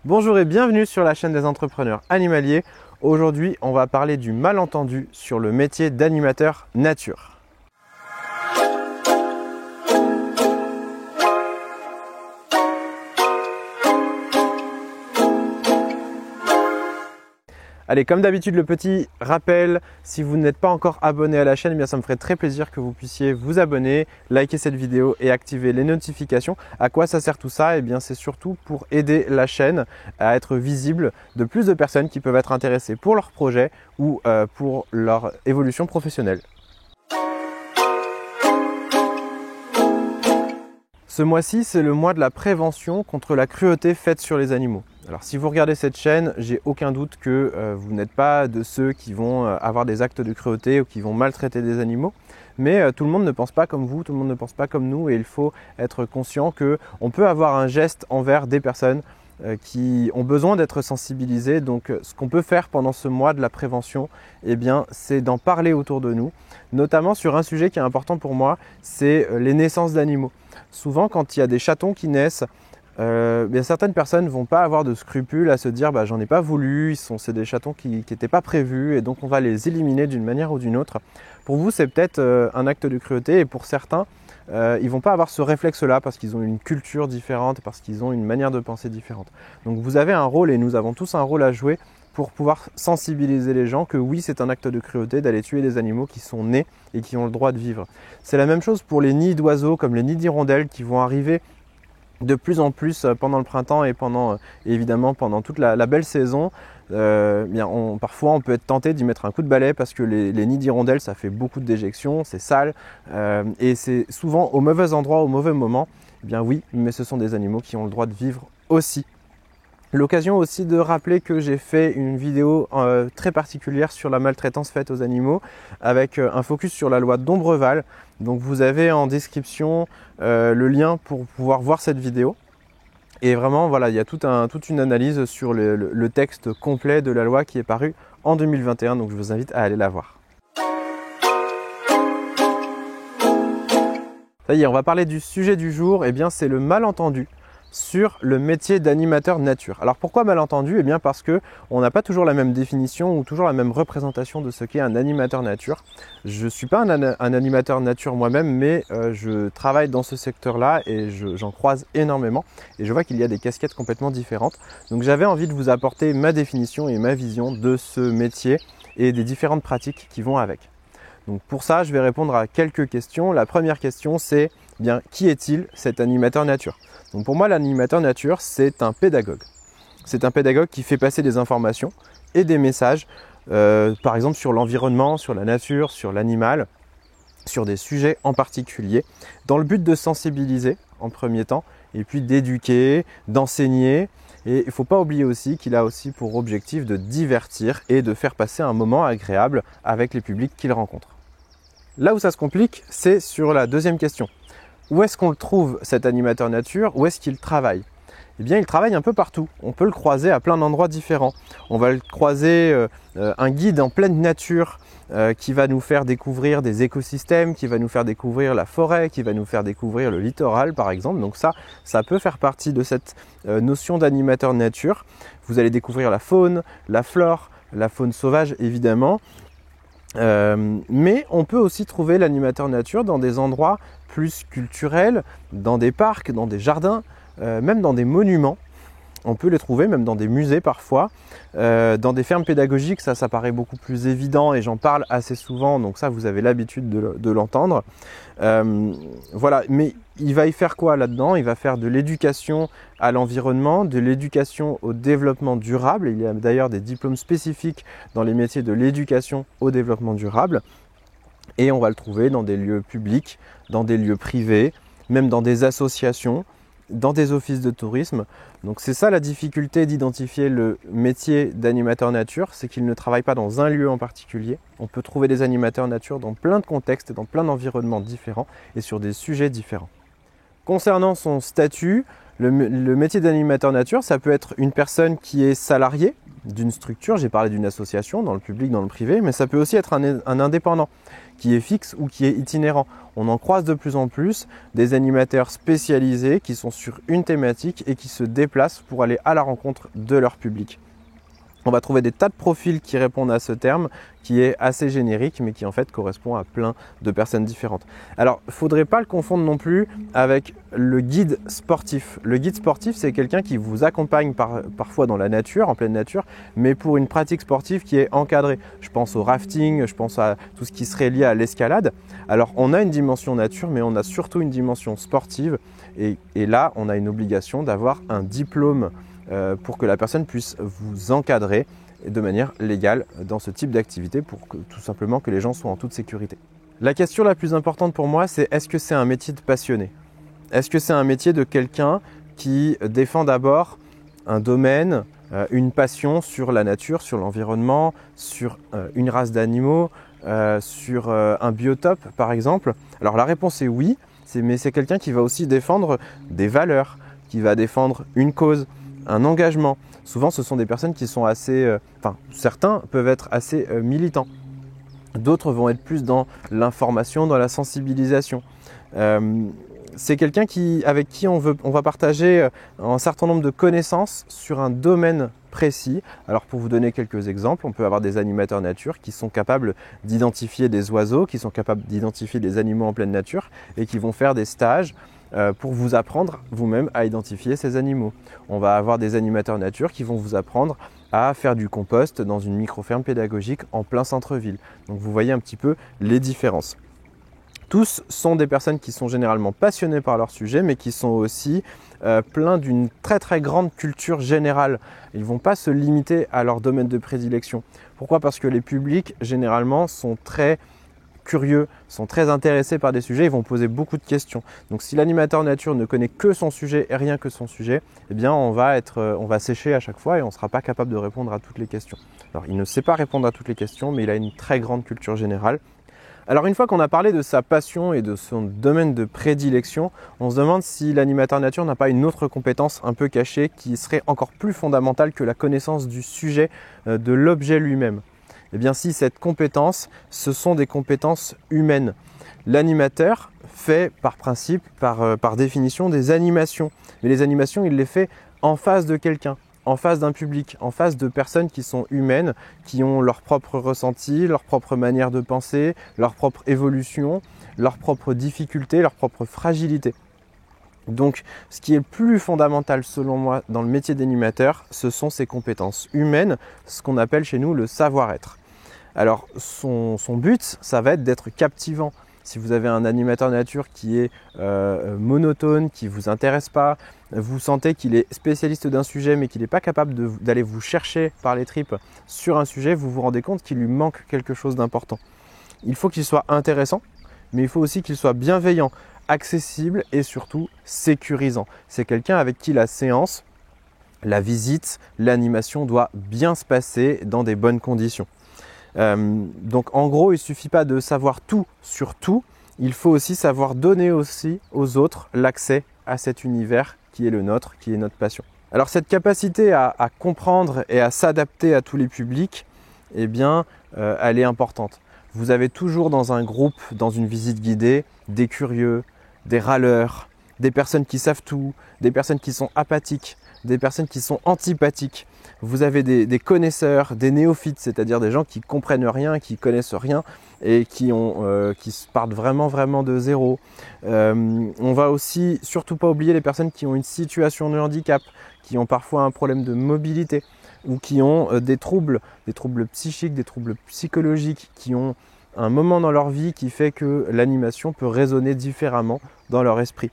Bonjour et bienvenue sur la chaîne des entrepreneurs animaliers. Aujourd'hui, on va parler du malentendu sur le métier d'animateur nature. Allez, comme d'habitude, le petit rappel, si vous n'êtes pas encore abonné à la chaîne, eh bien ça me ferait très plaisir que vous puissiez vous abonner, liker cette vidéo et activer les notifications. À quoi ça sert tout ça? Eh bien, c'est surtout pour aider la chaîne à être visible de plus de personnes qui peuvent être intéressées pour leur projet ou pour leur évolution professionnelle. Ce mois-ci, c'est le mois de la prévention contre la cruauté faite sur les animaux. Alors si vous regardez cette chaîne, j'ai aucun doute que vous n'êtes pas de ceux qui vont avoir des actes de cruauté ou qui vont maltraiter des animaux. Mais tout le monde ne pense pas comme vous, tout le monde ne pense pas comme nous et il faut être conscient qu'on peut avoir un geste envers des personnes qui ont besoin d'être sensibilisées. Donc ce qu'on peut faire pendant ce mois de la prévention, eh bien, c'est d'en parler autour de nous, notamment sur un sujet qui est important pour moi, c'est les naissances d'animaux. Souvent quand il y a des chatons qui naissent, bien, certaines personnes ne vont pas avoir de scrupules à se dire j'en ai pas voulu, c'est des chatons qui n'étaient pas prévus et donc on va les éliminer d'une manière ou d'une autre. Pour vous, c'est peut-être un acte de cruauté et pour certains, ils ne vont pas avoir ce réflexe-là parce qu'ils ont une culture différente, parce qu'ils ont une manière de penser différente. Donc vous avez un rôle et nous avons tous un rôle à jouer pour pouvoir sensibiliser les gens que oui, c'est un acte de cruauté d'aller tuer des animaux qui sont nés et qui ont le droit de vivre. C'est la même chose pour les nids d'oiseaux comme les nids d'hirondelles qui vont arriver de plus en plus pendant le printemps et évidemment pendant toute la belle saison. Parfois on peut être tenté d'y mettre un coup de balai parce que les nids d'hirondelles ça fait beaucoup de déjections, c'est sale et c'est souvent au mauvais endroit, au mauvais moment. Eh bien oui, mais ce sont des animaux qui ont le droit de vivre aussi. L'occasion aussi de rappeler que j'ai fait une vidéo très particulière sur la maltraitance faite aux animaux avec un focus sur la loi d'Ombreval. Donc vous avez en description le lien pour pouvoir voir cette vidéo. Et vraiment, voilà, il y a toute une analyse sur le texte complet de la loi qui est paru en 2021. Donc je vous invite à aller la voir. Ça y est, on va parler du sujet du jour. Eh bien, c'est le malentendu sur le métier d'animateur nature. Alors pourquoi malentendu? Eh bien parce qu'on n'a pas toujours la même définition ou toujours la même représentation de ce qu'est un animateur nature. Je ne suis pas un animateur nature moi-même, mais je travaille dans ce secteur-là et j'en croise énormément et je vois qu'il y a des casquettes complètement différentes. Donc j'avais envie de vous apporter ma définition et ma vision de ce métier et des différentes pratiques qui vont avec. Donc pour ça, je vais répondre à quelques questions. La première question, c'est bien qui est-il cet animateur nature? Donc pour moi, l'animateur nature, c'est un pédagogue. C'est un pédagogue qui fait passer des informations et des messages, par exemple sur l'environnement, sur la nature, sur l'animal, sur des sujets en particulier, dans le but de sensibiliser en premier temps, et puis d'éduquer, d'enseigner. Et il ne faut pas oublier aussi qu'il a aussi pour objectif de divertir et de faire passer un moment agréable avec les publics qu'il rencontre. Là où ça se complique, c'est sur la deuxième question. Où est-ce qu'on le trouve cet animateur nature? Où est-ce qu'il travaille? Eh bien, il travaille un peu partout. On peut le croiser à plein d'endroits différents. On va le croiser un guide en pleine nature qui va nous faire découvrir des écosystèmes, qui va nous faire découvrir la forêt, qui va nous faire découvrir le littoral par exemple. Donc ça peut faire partie de cette notion d'animateur nature. Vous allez découvrir la faune, la flore, la faune sauvage évidemment. Mais on peut aussi trouver l'animateur nature dans des endroits plus culturels, dans des parcs, dans des jardins, même dans des monuments. On peut les trouver même dans des musées parfois, dans des fermes pédagogiques, ça paraît beaucoup plus évident et j'en parle assez souvent, donc ça vous avez l'habitude de l'entendre. Voilà, mais il va y faire quoi là-dedans? Il va faire de l'éducation à l'environnement, de l'éducation au développement durable. Il y a d'ailleurs des diplômes spécifiques dans les métiers de l'éducation au développement durable. Et on va le trouver dans des lieux publics, dans des lieux privés, même dans des associations, dans des offices de tourisme. Donc c'est ça la difficulté d'identifier le métier d'animateur nature, c'est qu'il ne travaille pas dans un lieu en particulier. On peut trouver des animateurs nature dans plein de contextes, dans plein d'environnements différents et sur des sujets différents. Concernant son statut, le métier d'animateur nature, ça peut être une personne qui est salariée d'une structure, j'ai parlé d'une association, dans le public, dans le privé, mais ça peut aussi être un indépendant qui est fixe ou qui est itinérant. On en croise de plus en plus des animateurs spécialisés qui sont sur une thématique et qui se déplacent pour aller à la rencontre de leur public. On va trouver des tas de profils qui répondent à ce terme, qui est assez générique, mais qui en fait correspond à plein de personnes différentes. Alors, il ne faudrait pas le confondre non plus avec le guide sportif. Le guide sportif, c'est quelqu'un qui vous accompagne parfois dans la nature, en pleine nature, mais pour une pratique sportive qui est encadrée. Je pense au rafting, je pense à tout ce qui serait lié à l'escalade. Alors, on a une dimension nature, mais on a surtout une dimension sportive. Et là, on a une obligation d'avoir un diplôme pour que la personne puisse vous encadrer de manière légale dans ce type d'activité pour tout simplement que les gens soient en toute sécurité. La question la plus importante pour moi, c'est est-ce que c'est un métier de passionné? Est-ce que c'est un métier de quelqu'un qui défend d'abord un domaine, une passion sur la nature, sur l'environnement, sur une race d'animaux, sur un biotope par exemple? Alors la réponse est oui, mais c'est quelqu'un qui va aussi défendre des valeurs, qui va défendre une cause, un engagement. Souvent, ce sont des personnes qui sont assez, certains peuvent être assez militants. D'autres vont être plus dans l'information, dans la sensibilisation. C'est quelqu'un avec qui on va partager un certain nombre de connaissances sur un domaine précis. Alors pour vous donner quelques exemples, on peut avoir des animateurs nature qui sont capables d'identifier des oiseaux, qui sont capables d'identifier des animaux en pleine nature et qui vont faire des stages pour vous apprendre vous-même à identifier ces animaux. On va avoir des animateurs nature qui vont vous apprendre à faire du compost dans une micro-ferme pédagogique en plein centre-ville. Donc vous voyez un petit peu les différences. Tous sont des personnes qui sont généralement passionnées par leur sujet, mais qui sont aussi pleins d'une très très grande culture générale. Ils ne vont pas se limiter à leur domaine de prédilection. Pourquoi? Parce que les publics généralement sont très curieux, sont très intéressés par des sujets, ils vont poser beaucoup de questions. Donc si l'animateur nature ne connaît que son sujet et rien que son sujet, eh bien on va sécher à chaque fois et on ne sera pas capable de répondre à toutes les questions. Alors il ne sait pas répondre à toutes les questions, mais il a une très grande culture générale. Alors une fois qu'on a parlé de sa passion et de son domaine de prédilection, on se demande si l'animateur nature n'a pas une autre compétence un peu cachée qui serait encore plus fondamentale que la connaissance du sujet, de l'objet lui-même. Eh bien si, cette compétence, ce sont des compétences humaines. L'animateur fait par principe, par définition, des animations. Mais les animations, il les fait en face de quelqu'un, en face d'un public, en face de personnes qui sont humaines, qui ont leur propre ressenti, leur propre manière de penser, leur propre évolution, leurs propres difficultés, leur propre fragilité. Donc, ce qui est le plus fondamental selon moi dans le métier d'animateur, ce sont ces compétences humaines, ce qu'on appelle chez nous le savoir-être. Alors, son but, ça va être d'être captivant. Si vous avez un animateur nature qui est monotone, qui ne vous intéresse pas, vous sentez qu'il est spécialiste d'un sujet mais qu'il n'est pas capable d'aller vous chercher par les tripes sur un sujet, vous vous rendez compte qu'il lui manque quelque chose d'important. Il faut qu'il soit intéressant, mais il faut aussi qu'il soit bienveillant, accessible et surtout sécurisant. C'est quelqu'un avec qui la séance, la visite, l'animation doit bien se passer dans des bonnes conditions. Donc en gros, il ne suffit pas de savoir tout sur tout, il faut aussi savoir donner aussi aux autres l'accès à cet univers qui est le nôtre, qui est notre passion. Alors cette capacité à comprendre et à s'adapter à tous les publics, eh bien, elle est importante. Vous avez toujours dans un groupe, dans une visite guidée, des curieux, des râleurs, des personnes qui savent tout, des personnes qui sont apathiques, des personnes qui sont antipathiques. Vous avez des connaisseurs, des néophytes, c'est-à-dire des gens qui comprennent rien, qui connaissent rien et qui partent vraiment de zéro. On va aussi surtout pas oublier les personnes qui ont une situation de handicap, qui ont parfois un problème de mobilité ou qui ont des troubles psychiques, des troubles psychologiques, qui ont un moment dans leur vie qui fait que l'animation peut résonner différemment dans leur esprit.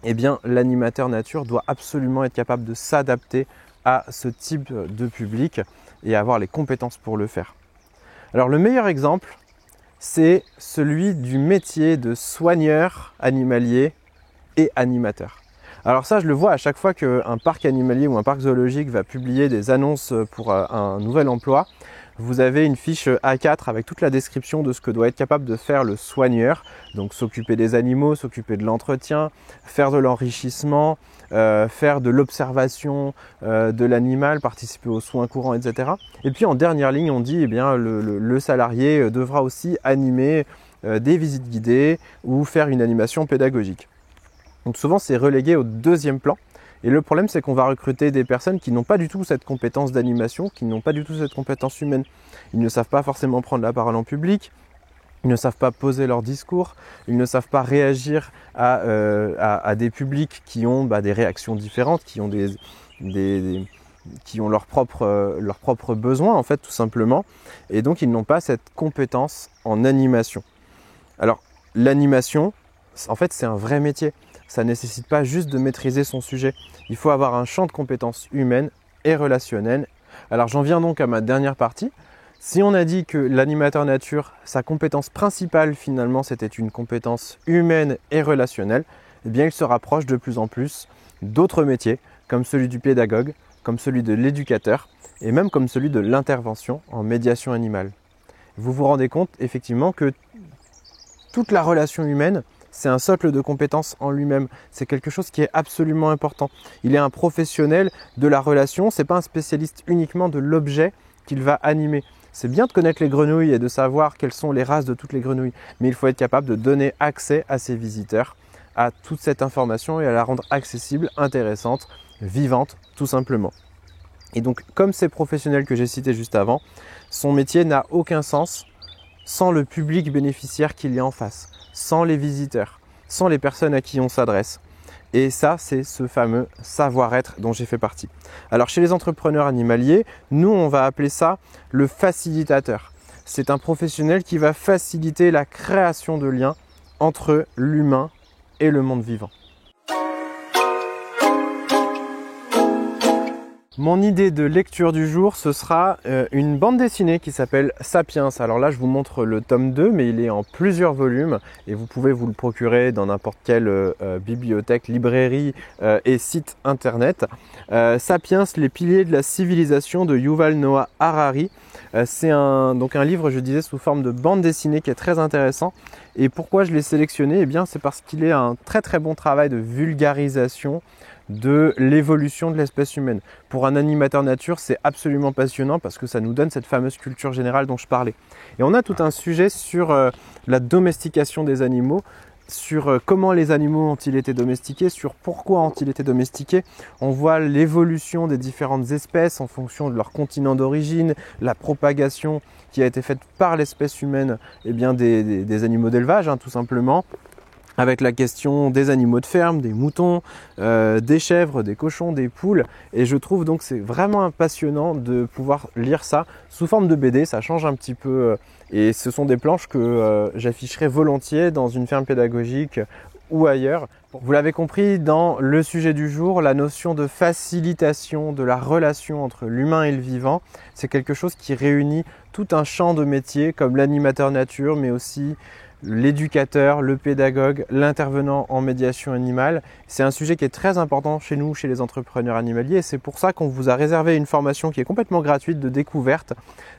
Eh bien, l'animateur nature doit absolument être capable de s'adapter à ce type de public et avoir les compétences pour le faire. Alors, le meilleur exemple, c'est celui du métier de soigneur animalier et animateur. Alors ça, je le vois à chaque fois qu'un parc animalier ou un parc zoologique va publier des annonces pour un nouvel emploi. Vous avez une fiche A4 avec toute la description de ce que doit être capable de faire le soigneur. Donc s'occuper des animaux, s'occuper de l'entretien, faire de l'enrichissement, faire de l'observation de l'animal, participer aux soins courants, etc. Et puis en dernière ligne, on dit eh bien, le salarié devra aussi animer des visites guidées ou faire une animation pédagogique. Donc souvent c'est relégué au deuxième plan. Et le problème, c'est qu'on va recruter des personnes qui n'ont pas du tout cette compétence d'animation, qui n'ont pas du tout cette compétence humaine. Ils ne savent pas forcément prendre la parole en public, ils ne savent pas poser leur discours, ils ne savent pas réagir à des publics qui ont des réactions différentes, qui ont, qui ont leurs propres besoins, en fait, tout simplement. Et donc, ils n'ont pas cette compétence en animation. Alors, l'animation, en fait, c'est un vrai métier. Ça ne nécessite pas juste de maîtriser son sujet. Il faut avoir un champ de compétences humaines et relationnelles. Alors j'en viens donc à ma dernière partie. Si on a dit que l'animateur nature, sa compétence principale finalement, c'était une compétence humaine et relationnelle, eh bien il se rapproche de plus en plus d'autres métiers, comme celui du pédagogue, comme celui de l'éducateur et même comme celui de l'intervention en médiation animale. Vous vous rendez compte effectivement que toute la relation humaine, c'est un socle de compétences en lui-même. C'est quelque chose qui est absolument important. Il est un professionnel de la relation. Ce n'est pas un spécialiste uniquement de l'objet qu'il va animer. C'est bien de connaître les grenouilles et de savoir quelles sont les races de toutes les grenouilles. Mais il faut être capable de donner accès à ses visiteurs à toute cette information et à la rendre accessible, intéressante, vivante, tout simplement. Et donc, comme ces professionnels que j'ai cités juste avant, son métier n'a aucun sens sans le public bénéficiaire qu'il y a en face, sans les visiteurs, sans les personnes à qui on s'adresse. Et ça, c'est ce fameux savoir-être dont j'ai fait partie. Alors chez les entrepreneurs animaliers, nous on va appeler ça le facilitateur. C'est un professionnel qui va faciliter la création de liens entre l'humain et le monde vivant. Mon idée de lecture du jour, ce sera une bande dessinée qui s'appelle Sapiens. Alors là, je vous montre le tome 2, mais il est en plusieurs volumes et vous pouvez vous le procurer dans n'importe quelle bibliothèque, librairie et site internet. Sapiens, les piliers de la civilisation de Yuval Noah Harari. C'est donc un livre, je disais, sous forme de bande dessinée qui est très intéressant. Et pourquoi je l'ai sélectionné? Eh bien, c'est parce qu'il est un très très bon travail de vulgarisation de l'évolution de l'espèce humaine. Pour un animateur nature, c'est absolument passionnant parce que ça nous donne cette fameuse culture générale dont je parlais. Et on a tout un sujet sur la domestication des animaux, sur comment les animaux ont-ils été domestiqués, sur pourquoi ont-ils été domestiqués. On voit l'évolution des différentes espèces en fonction de leur continent d'origine, la propagation qui a été faite par l'espèce humaine, eh bien des animaux d'élevage, tout simplement. Avec la question des animaux de ferme, des moutons, des chèvres, des cochons, des poules. Et je trouve donc c'est vraiment passionnant de pouvoir lire ça sous forme de BD. Ça change un petit peu et ce sont des planches que j'afficherai volontiers dans une ferme pédagogique ou ailleurs. Vous l'avez compris, dans le sujet du jour, la notion de facilitation de la relation entre l'humain et le vivant, c'est quelque chose qui réunit tout un champ de métiers comme l'animateur nature, mais aussi l'éducateur, le pédagogue, l'intervenant en médiation animale. C'est un sujet qui est très important chez nous, chez les entrepreneurs animaliers, et c'est pour ça qu'on vous a réservé une formation qui est complètement gratuite de découverte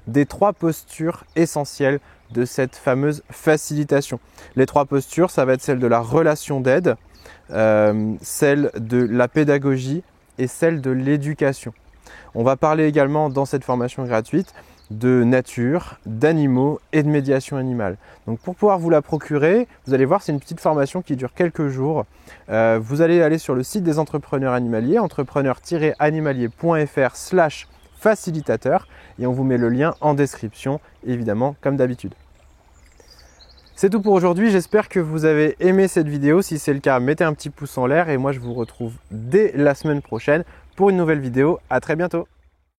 des 3 postures essentielles de cette fameuse facilitation. Les 3 postures, ça va être celle de la relation d'aide, celle de la pédagogie et celle de l'éducation. On va parler également dans cette formation gratuite de nature, d'animaux et de médiation animale. Donc pour pouvoir vous la procurer, vous allez voir, c'est une petite formation qui dure quelques jours. Vous allez aller sur le site des entrepreneurs animaliers, entrepreneurs-animalier.fr/facilitateur, et on vous met le lien en description, évidemment, comme d'habitude. C'est tout pour aujourd'hui, j'espère que vous avez aimé cette vidéo. Si c'est le cas, mettez un petit pouce en l'air et moi je vous retrouve dès la semaine prochaine pour une nouvelle vidéo. À très bientôt.